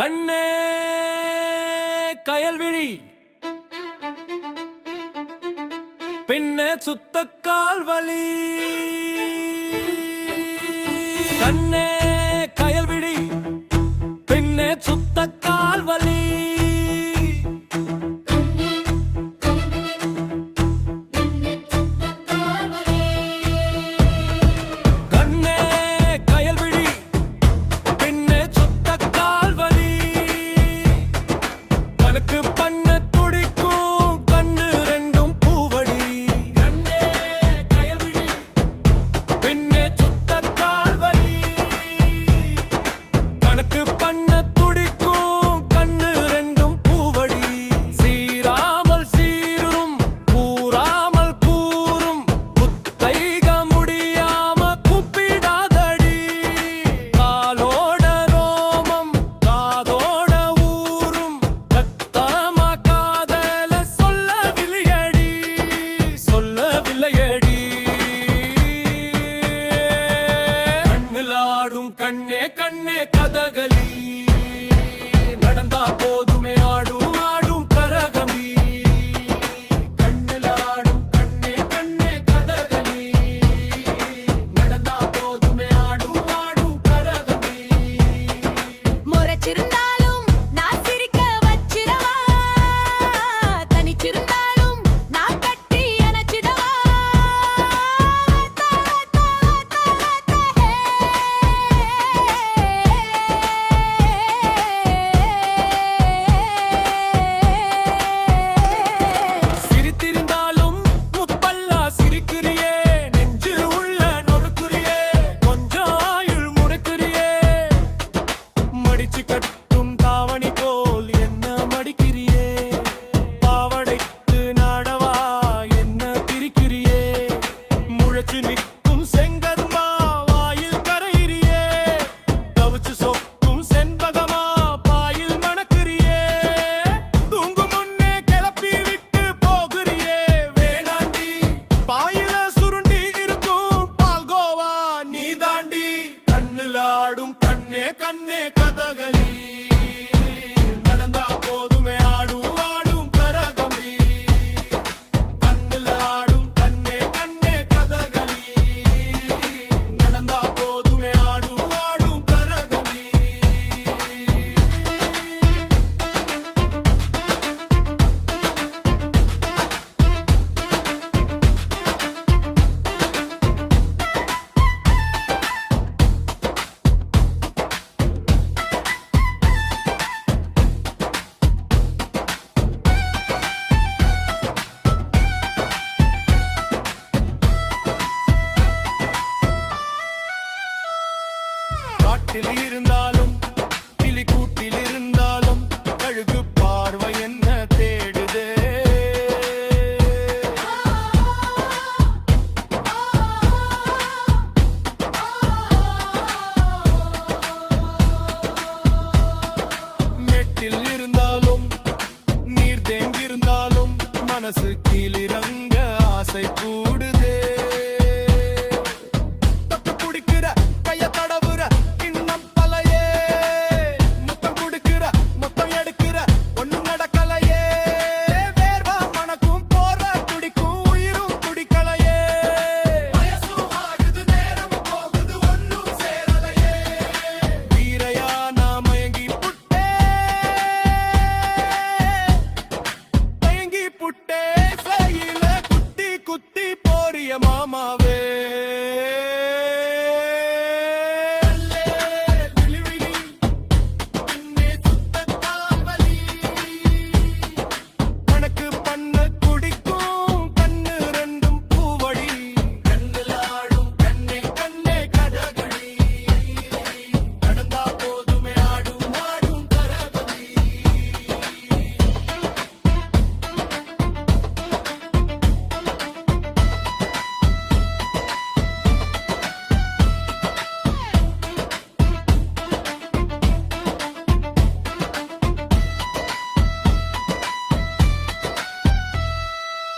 கண்ணே கயல்விழி பின்னே சுத்த கால்வலி கண்ணே கயல்விழி பின்னே சுத்த கால்வலி கண்ணே கண்ணே கதகளி நடந்தா போதுமே ஆடும் ஆடும் கரகமி கண்ணில் ஆடும் கண்ணே கண்ணே கதகளி நடந்தா போதுமே ஆடும் ஆடும் கரகமி முறைச்சிருந்தாலும் நான் சிரிக்க வச்சிரவா தனிச்சிருந்தாலும் நான் கட்டி அணைச்சிடவா கட்டும் தாவணி போல் என்ன மடிக்கிறியே பாவடைத்து நாடவா என்ன பிரிக்கிறியே முழச்சு நிற்கும் செங்கரும்பா வாயில் கரையிறியே கவுச்சு சொக்கும் செண்பகமா பாயில் மணக்கிறியே தூங்கு முன்னே கிளப்பி விட்டு போகிறியே வேணாண்டி பாயில சுருண்டி இருக்கும் பால்கோவா நீ தாண்டி கண்ணில் ஆடும் கண்ணே கண்ணே கதகளி நடந்தா போதுமே ஆடும் ஆடும் கரகமி கண்ணில் ஆடும் கண்ணே கண்ணே கதகளி நடந்தா போதுமே ஆடும் ஆடும் கரகமி காட்டில் இருந்தாலும் கிளி கூட்டில் இருந்தாலும் கழுகு பார்வை என்ன தேடுதே மெட்டில் இருந்தாலும் நீர் தேங்கியிருந்தாலும் மனசு